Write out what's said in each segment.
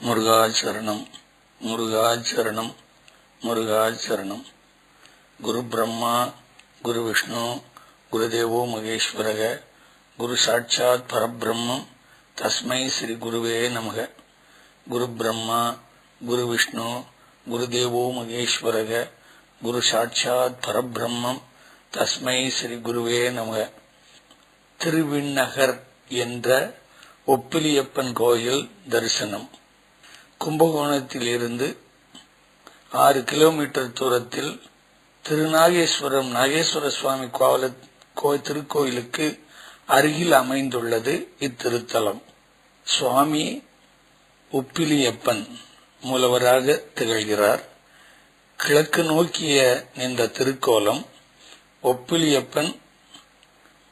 முருகாச்சரணம் முருகாச்சரணம் முருகாச்சரணம். குரு பிரம்மா குரு விஷ்ணு குருதேவோ மகேஸ்வரக குரு சாட்சாத் பரபிரம்மம் தஸ்மை ஸ்ரீ குருவே நமக. குரு பிரம்மா குரு விஷ்ணு குருதேவோ மகேஸ்வரக குரு சாட்சாத் பரபிரம்மம் தஸ்மை ஸ்ரீ குருவே நமக. திருவிண்ணகர் என்ற ஒப்பிலியப்பன் கோயில் தரிசனம். கும்பகோணத்திலிருந்து 6 கிலோமீட்டர் தூரத்தில் திருநாகேஸ்வரம் நாகேஸ்வர சுவாமி திருக்கோயிலுக்கு அருகில் அமைந்துள்ளது இத்திருத்தலம். சுவாமி ஒப்பிலியப்பன் மூலவராக திகழ்கிறார். கிழக்கு நோக்கிய நின்ற திருக்கோலம் ஒப்பிலியப்பன்,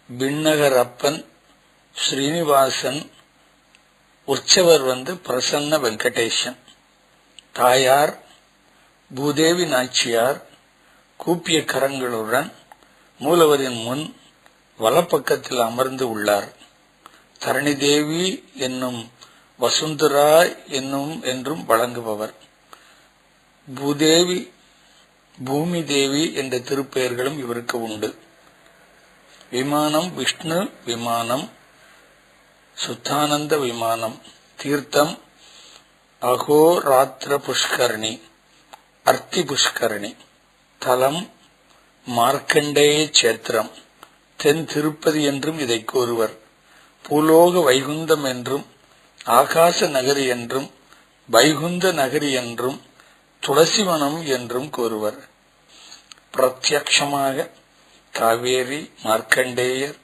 விண்ணகர் அப்பன், ஸ்ரீனிவாசன், உற்சவர் பிரசன்ன வெங்கடேசன், தாயார் பூதேவி நாச்சியார் கூப்பிய கரங்களுடன் மூலவரின் முன் வலப்பக்கத்தில் அமர்ந்து உள்ளார். தரணி தேவி என்னும் வசுந்தரா என்றும் வழங்குபவர். பூதேவி பூமி தேவி என்ற திருப்பெயர்களும் இவருக்கு உண்டு. விமானம் விஷ்ணு விமானம், சுத்தானந்த விமானம். தீர்த்தம் அகோராத்திர புஷ்கரணி, அர்த்தி புஷ்கரணி. தலம் மார்க்கண்டேய சேத்திரம், தென் திருப்பதி என்றும் இதை கூறுவர். பூலோக வைகுந்தம் என்றும், ஆகாச நகரி என்றும், வைகுந்த நகரி என்றும், துளசிவனம் என்றும் கூறுவர். பிரத்யக்ஷமாக காவேரி, மார்க்கண்டேயர்,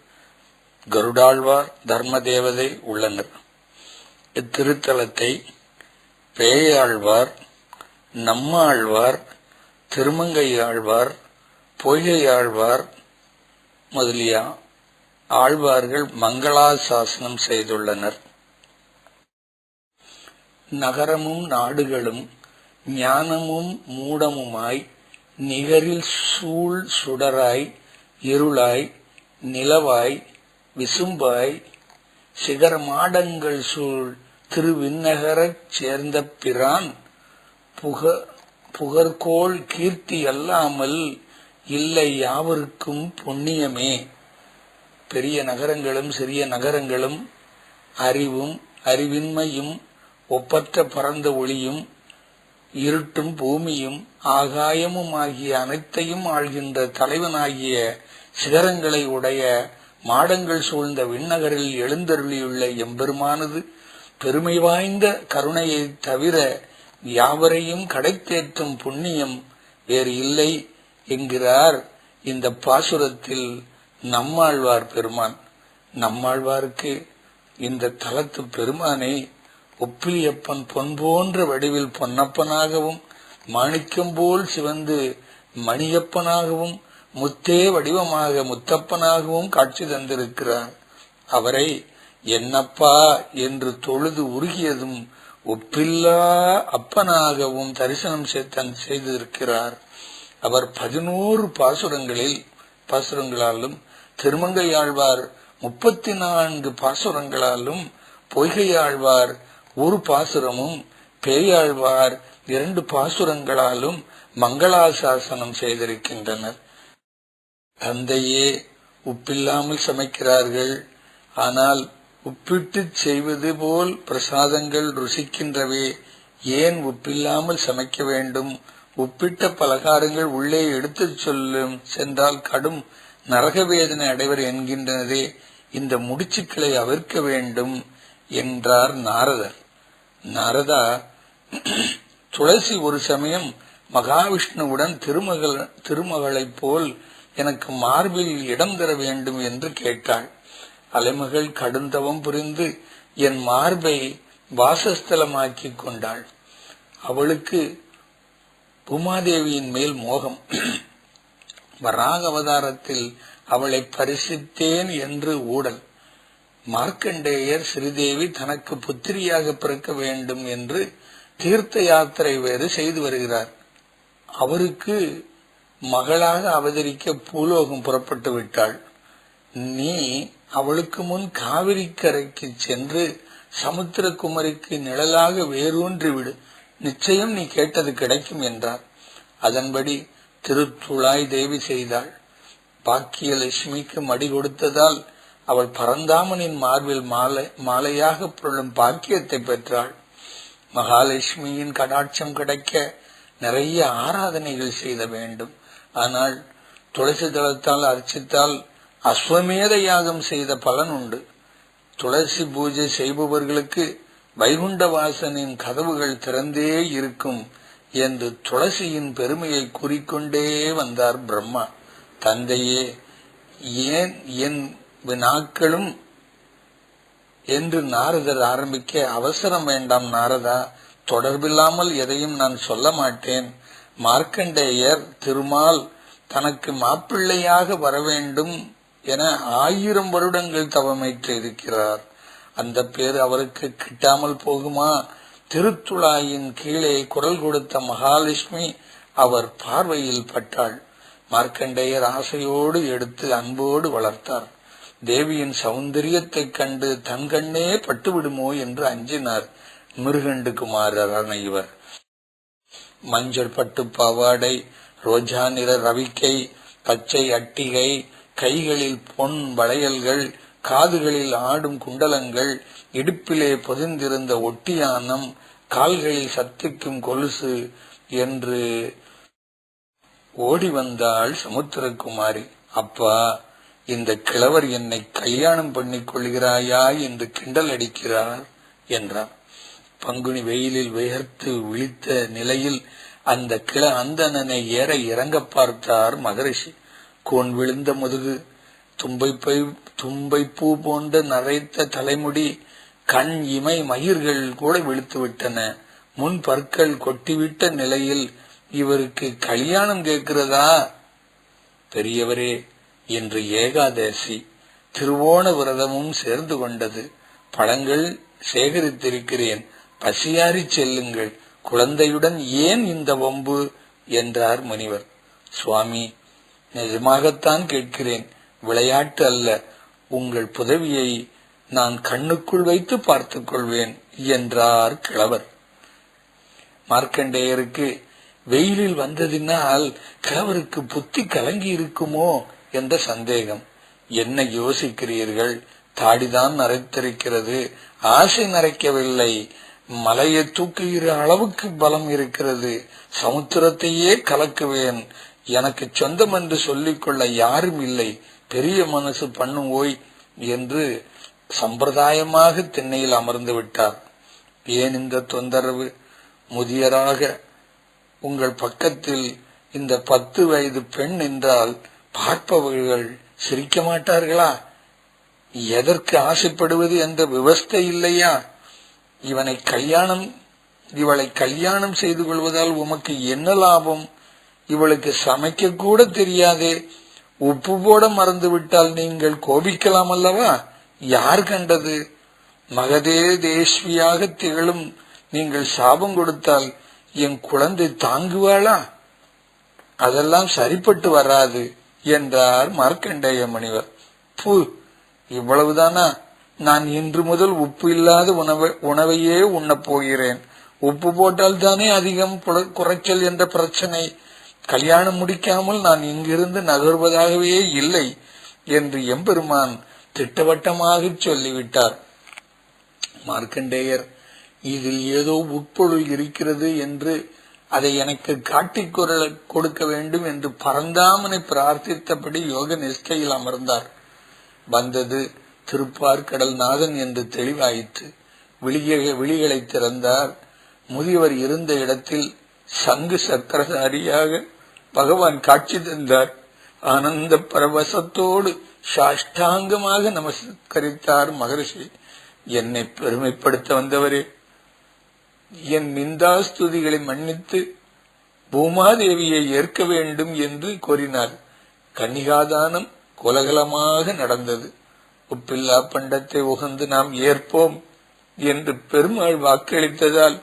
கருடாழ்வார், தர்மதேவதை உள்ளனர். இத்திருத்தலத்தை பேயாழ்வார், நம்மாழ்வார், திருமங்கையாழ்வார், பொய்கையாழ்வார் முதலிய ஆழ்வார்கள் மங்களாசாசனம் செய்துள்ளனர். நகரமும் நாடுகளும் ஞானமும் மூடமுமாய், நிகரில் சூழ் சுடராய், இருளாய், நிலவாய், விசும்பாய், சிகர மாடங்கள் சூழ் திருவிண்ணகரச் சேர்ந்த பிரான் புகர்கோள் கீர்த்தி அல்லாமல் இல்லை யாவருக்கும் புண்ணியமே. பெரிய நகரங்களும் சிறிய நகரங்களும், அறிவும் அறிவின்மையும், ஒப்பற்ற பரந்த ஒளியும், இருட்டும் பூமியும் ஆகாயமும் ஆகிய அனைத்தையும் ஆள்கின்ற தலைவனாகிய சிகரங்களை உடைய மாடங்கள் சூழ்ந்த விண்ணகரில் எழுந்தருளியுள்ள எம்பெருமானது பெருமை வாய்ந்த கருணையை தவிர யாவரையும் கடைத்தேற்றும் புண்ணியம் வேறு இல்லை என்கிறார் இந்த பாசுரத்தில் நம்மாழ்வார் பெருமான். நம்மாழ்வாருக்கு இந்த தலத்து பெருமானை ஒப்பிலியப்பன் பொன் போன்ற வடிவில் பொன்னப்பனாகவும், மாணிக்கம் போல் சிவந்து மணியப்பனாகவும், முத்தே வடிவமாக முத்தப்பனாகவும் காட்சி தந்திருக்கிறார். அவரை என்னப்பா என்று தொழுது உருகியதும் ஒப்பில்லா அப்பனாகவும் தரிசனம் செய்திருக்கிறார். அவர் 11 பாசுரங்களாலும், திருமங்கையாழ்வார் 34 பாசுரங்களாலும், பொய்கையாழ்வார் 1 பாசுரமும், பேயாழ்வார் 2 பாசுரங்களாலும் மங்களாசாசனம் செய்திருக்கின்றனர். தந்தையே உப்பில்லாமல் சமைக்கிறார்கள், ஆனால் உப்பிட்டு செய்வது போல் பிரசாதங்கள் ருசிக்கின்றவே, ஏன் உப்பில்லாமல் சமைக்க வேண்டும்? உப்பிட்ட பலகாரங்கள் உள்ளே எடுத்துச் சென்றால் கடும் நரகவேதனை அடைவர் என்கின்றனரே, இந்த முடிச்சுக்களை அவிர்க்க வேண்டும் என்றார் நாரதர். நாரதா, துளசி ஒரு சமயம் மகாவிஷ்ணுவுடன் திருமகளைப் போல் எனக்கு மார்பில் இடம் தர வேண்டும் என்று கேட்டாள். அலைமகள் கடுந்தவம் புரிந்து என் மார்பை வாசஸ்தலமாக்கிக் கொண்டாள். அவளுக்கு பூமாதேவியின் மேல் மோகம். வராக அவதாரத்தில் அவளை பரிசித்தேன் என்று ஊடல். மார்க்கண்டேயர் ஸ்ரீதேவி தனக்கு புத்திரியாக பிறக்க வேண்டும் என்று தீர்த்த யாத்திரை வேறு செய்து வருகிறார். அவருக்கு மகளாக அவதரிக்க பூலோகம் புறப்பட்டு விட்டாள். நீ அவளுக்கு முன் காவிரி கரைக்கு சென்று சமுத்திரகுமரிக்கு நிழலாக வேரூன்றி விடு, நிச்சயம் நீ கேட்டது கிடைக்கும் என்றார். அதன்படி திருத்துழாய் தேவி செய்தாள். பாக்கியலட்சுமிக்கு மடி கொடுத்ததால் அவள் பரந்தாமனின் மார்பில் மாலையாக புரளும் பாக்கியத்தை பெற்றாள். மகாலட்சுமியின் கடாட்சம் கிடைக்க நிறைய ஆராதனைகள் செய்த வேண்டும். ஆனால் துளசி தளத்தால் அர்ச்சித்தால் அஸ்வமேத யாகம் செய்த பலன் உண்டு. துளசி பூஜை செய்பவர்களுக்கு வைகுண்ட வாசனின் கதவுகள் திறந்தே இருக்கும் என்று துளசியின் பெருமையை கூறிக்கொண்டே வந்தார் பிரம்மா. தந்தையே, ஏன் என் வினாக்களும் என்று நாரதர் ஆரம்பிக்க, அவசரம் வேண்டாம் நாரதா, தொடர்பில்லாமல் எதையும் நான் சொல்ல மாட்டேன். மார்க்கண்டேயர் திருமால் தனக்கு மாப்பிள்ளையாக வரவேண்டும் என 1000 வருடங்கள் தவமைற்று இருக்கிறார். அந்த பேர் அவருக்கு கிட்டாமல் போகுமா? திருத்துழாயின் கீழே குரல் கொடுத்த மகாலட்சுமி அவர் பார்வையில் பட்டாள். மார்க்கண்டேயர் ஆசையோடு எடுத்து அன்போடு வளர்த்தார். தேவியின் சௌந்தரியத்தைக் கண்டு தன் கண்ணே பட்டுவிடுமோ என்று அஞ்சினார் மிருகண்டு குமாரரான இவர். மஞ்சள் பட்டு பாவாடை, ரோஜா நிற ரவிக்கை, பச்சை அட்டிகை, கைகளில் பொன் வளையல்கள், காதுகளில் ஆடும் குண்டலங்கள், இடுப்பிலே பொதிந்திருந்த ஒட்டியானம், கால்களில் சத்திக்கும் கொலுசு என்று ஓடி வந்தாள் சமுத்திரகுமாரி. அப்பா, இந்த கிழவர் என்னை கல்யாணம் பண்ணிக் கொள்கிறாயா என்று கிண்டல் அடிக்கிறார் என்றார். பங்குனி வெயிலில் வியர்த்து விழித்த நிலையில் அந்த அந்தணனை ஏற இறங்க பார்த்தார் மகரிஷி. கோன் விழுந்த முதுகு, தும்பைப்பூ போன்ற நரைத்த தலைமுடி, கண் இமை மயிர்கள் கூட விழுத்து விட்டன. முன் பற்கள் கொட்டிவிட்ட நிலையில் இவருக்கு கல்யாணம் கேட்கிறதா? பெரியவரே, இன்று ஏகாதசி, திருவோண விரதமும் சேர்ந்து கொண்டது. பழங்கள் சேகரித்திருக்கிறேன், பசியாறி செல்லுங்கள். குழந்தையுடன் ஏன் இந்த வம்பு என்றார் முனிவர். சுவாமி, நிஜமாகத்தான் கேட்கிறேன், விளையாட்டு அல்ல. உங்கள் புதவியை நான் கண்ணுக்குள் வைத்து பார்த்துக் கொள்வேன் என்றார் கிழவர். மார்க்கண்டேயருக்கு வெயிலில் வந்ததினால் கிழவருக்கு புத்தி கலங்கி இருக்குமோ என்ற சந்தேகம். என்ன யோசிக்கிறீர்கள்? தாடிதான் நரைத்திருக்கிறது, ஆசை நரைக்கவில்லை. மலையை தூக்குகிற அளவுக்கு பலம் இருக்கிறது. சமுத்திரத்தையே கலக்குவேன். எனக்கு சொந்தம் என்று சொல்லிக்கொள்ள யாரும் இல்லை. பெரிய மனசு பண்ணும் ஓய் என்று சம்பிரதாயமாக திண்ணையில் அமர்ந்து விட்டார். ஏன் இந்த தொந்தரவு? முதியராக உங்கள் பக்கத்தில் இந்த 10 வயது பெண் என்றால் பார்ப்பவர்கள் சிரிக்க மாட்டார்களா? எதற்கு ஆசைப்படுவது என்ற விவஸ்தை இல்லையா? இவளை கல்யாணம் செய்து கொள்வதால் உமக்கு என்ன லாபம்? இவளுக்கு சமைக்க கூட தெரியாதே. உப்பு போட மறந்து விட்டால் நீங்கள் கோபிக்கலாம் அல்லவா? யார் கண்டது? மகதே தேஸ்வியாக திகழும் நீங்கள் சாபம் கொடுத்தால் என் குழந்தை தாங்குவாளா? அதெல்லாம் சரிப்பட்டு வராது என்றார் மார்க்கண்டேய முனிவர். பூ, இவ்வளவுதானா? நான் இன்று முதல் உப்பு இல்லாத உணவையே உண்ணப் போகிறேன். உப்பு போட்டால் தானே அதிகம் குறைச்சல் என்ற பிரச்சனை. கல்யாணம் முடிக்காமல் நான் இங்கிருந்து நகர்வதாகவே இல்லை என்று எம்பெருமான் திட்டவட்டமாக சொல்லிவிட்டார். மார்க்கண்டேயர், இதில் ஏதோ உட்பொருள் இருக்கிறது என்று அதை எனக்கு காட்டிக் கொடுக்க வேண்டும் என்று பரந்தாமனை பிரார்த்தித்தபடி யோக நிஷ்டையில் அமர்ந்தார். வந்தது திருப்பார்கடல் நாதன் என்று தெளிவாயிற்று. விழிகளை திறந்தார். முதியவர் இருந்த இடத்தில் சங்கு சக்கரதாரியாக பகவான் காட்சி தந்தார். ஆனந்த பரவசத்தோடு சாஷ்டாங்கமாக நமஸ்கரித்தார் மகரிஷி. என்னை பெருமைப்படுத்த வந்தவரே, என் நிந்தாஸ்துதிகளை மன்னித்து பூமாதேவியை ஏற்க வேண்டும் என்று கோரினார். கன்னிகாதானம் கோலகலமாக நடந்தது. உப்பில்லா பண்டத்தை உகந்து நாம் ஏற்போம் என்று பெருமாள் வாக்களித்ததால்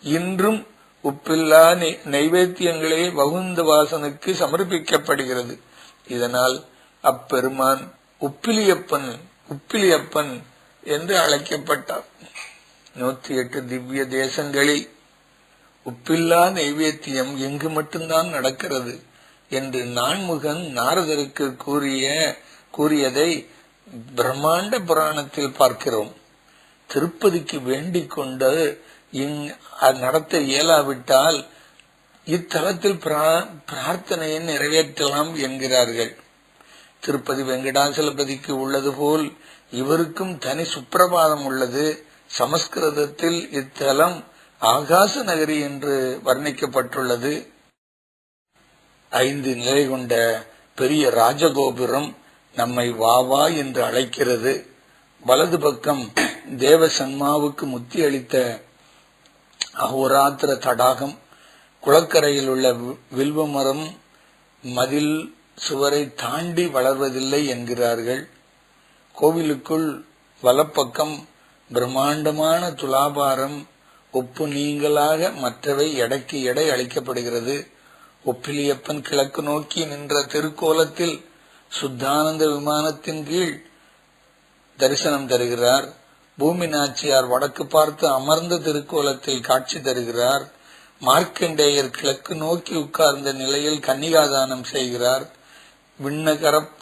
இன்றும் உப்பில்லா நைவேத்தியங்களே வகுந்த வாசனுக்கு சமர்ப்பிக்கப்படுகிறது. இதனால் அப்பெருமான் உப்பிலியப்பன் என்று அழைக்கப்பட்டார். 108 திவ்ய தேசங்களில் உப்பில்லா நைவேத்தியம் எங்கு மட்டும்தான் நடக்கிறது என்று நான்முகன் நாரதருக்கு கூறியதை பிரம்மாண்ட புராணத்தில் பார்க்கிறோம். திருப்பதிக்கு வேண்டிக் கொண்டு நடத்த இயலாவிட்டால் இத்தலத்தில் பிரார்த்தனையை நிறைவேற்றலாம் என்கிறார்கள். திருப்பதி வெங்கடாசலபதிக்கு உள்ளது போல் இவருக்கும் தனி சுப்பிரபாதம் உள்ளது. சமஸ்கிருதத்தில் இத்தலம் ஆகாச நகரி என்று வர்ணிக்கப்பட்டுள்ளது. 5 நிலை கொண்ட பெரிய ராஜகோபுரம் நம்மை வா என்று அழைக்கிறது. வலது பக்கம் தேவசன்மாவுக்கு முத்தி அளித்த அஹோராத்திர தடாகம், குளக்கரையில் உள்ள வில்வமரம் மதில் சுவரை தாண்டி வளர்வதில்லை என்கிறார்கள். கோவிலுக்குள் வலப்பக்கம் பிரம்மாண்டமான துலாபாரம் ஒப்பு நீங்களாக மற்றவை எடைக்கு எடை அளிக்கப்படுகிறது. ஒப்பிலியப்பன் கிழக்கு நோக்கி நின்ற திருக்கோலத்தில் சுத்தானந்த விமானத்தின் கீழ் தரிசனம் தருகிறார். பூமி நாச்சியார் வடக்கு பார்த்து அமர்ந்த திருக்கோலத்தில் காட்சி தருகிறார். மார்க்கண்டேயர் கிழக்கு நோக்கி உட்கார்ந்த நிலையில் கன்னிகாதானம் செய்கிறார்.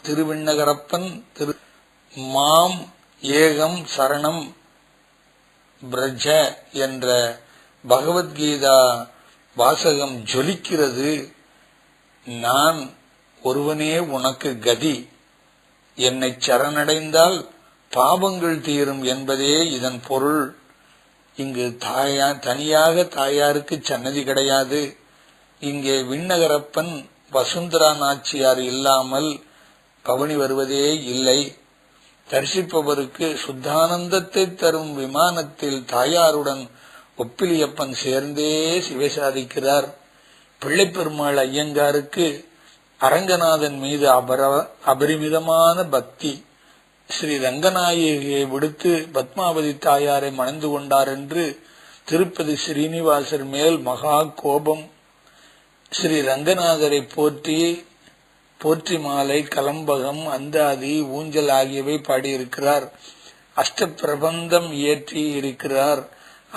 திருவிண்ணகரப்பன் திரு மாம் ஏகம் சரணம் பிரஜ என்ற பகவத்கீதா வாசகம் ஜொலிக்கிறது. நான் ஒருவனே உனக்கு கதி, என்னை சரணடைந்தால் பாவங்கள் தீரும் என்பதே இதன் பொருள். இங்கு தனியாக தாயாருக்கு சன்னதி கிடையாது. இங்கே விண்ணகரப்பன் வசுந்தரா நாச்சியார் இல்லாமல் பவனி வருவதே இல்லை. தரிசிப்பவருக்கு சுத்தானந்தத்தை தரும் விமானத்தில் தாயாருடன் ஒப்பிலியப்பன் சேர்ந்தே சிவசாதிக்கிறார். பிள்ளைப்பெருமாள் ஐயங்காருக்கு அரங்கநாதன் மீது அபரிமிதமான பக்தி. ஸ்ரீ ரங்கநாயகியை விடுத்து பத்மாவதி தாயாரை மணந்து கொண்டார் என்று திருப்பதி ஸ்ரீனிவாசர் மேல் மகா கோபம். ஸ்ரீ ரங்கநாதரை போற்றி மாலை, கலம்பகம், அந்தாதி, ஊஞ்சல் ஆகியவை பாடியிருக்கிறார். அஷ்டப்பிரபந்தம் இயற்றி இருக்கிறார்.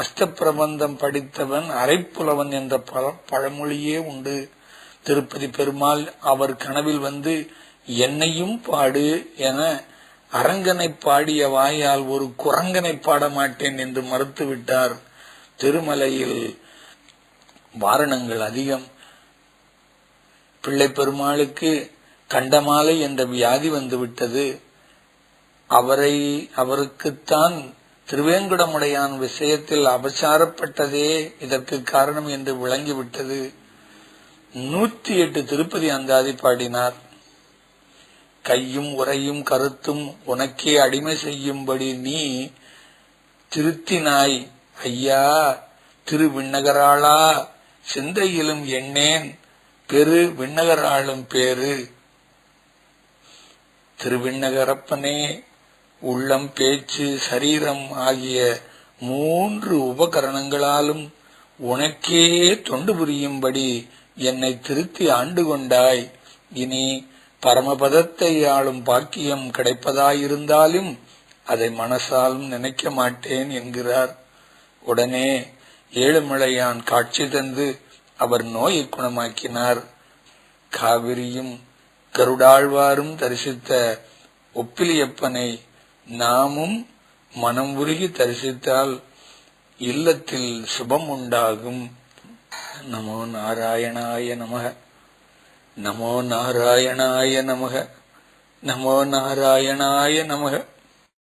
அஷ்டப்பிரபந்தம் படித்தவன் அரைப்புலவன் என்ற பழமொழியே உண்டு. திருப்பதி பெருமாள் அவர் கனவில் வந்து என்னையும் பாடு என அரங்கனை பாடிய வாயால் ஒரு குரங்கனை பாட மாட்டேன் என்று மறுத்துவிட்டார். திருமலையில் வாரணங்கள் அதிகம். பிள்ளை பெருமாளுக்கு கண்டமாலை என்ற வியாதி வந்துவிட்டது. அவருக்குத்தான் திருவேங்கடமுடையான் விஷயத்தில் அபசாரப்பட்டதே இதற்கு காரணம் என்று விளங்கிவிட்டது. 108 திருப்பதி அந்தாதி பாடினார். கையும் உரையும் கருத்தும் உனக்கே அடிமை செய்யும்படி நீ திருத்தினாய் ஐயா திருவிண்ணகராளா, சிந்தையிலும் எண்ணேன் பெரு விண்ணகராளும் பேரு. திருவிண்ணகரப்பனே, உள்ளம், பேச்சு, சரீரம் ஆகிய 3 உபகரணங்களாலும் உனக்கே தொண்டு புரியும்படி என்னை திருத்தி ஆண்டு கொண்டாய். இனி பரமபதத்தை ஆளும் பாக்கியம் கிடைப்பதாயிருந்தாலும் அதை மனசாலும் நினைக்க மாட்டேன் என்கிறார். உடனே ஏழுமலையான் காட்சி தந்து அவர் நோயை குணமாக்கினார். காவிரியும் கருடாழ்வாரும் தரிசித்த ஒப்பிலியப்பனை நாமும் மனம் உருகி தரிசித்தால் இல்லத்தில் சுபம் உண்டாகும். நமோ நாராயணாய நமக. நமோ நாராயணாய நமக. நமோ நாராயணாய நமக.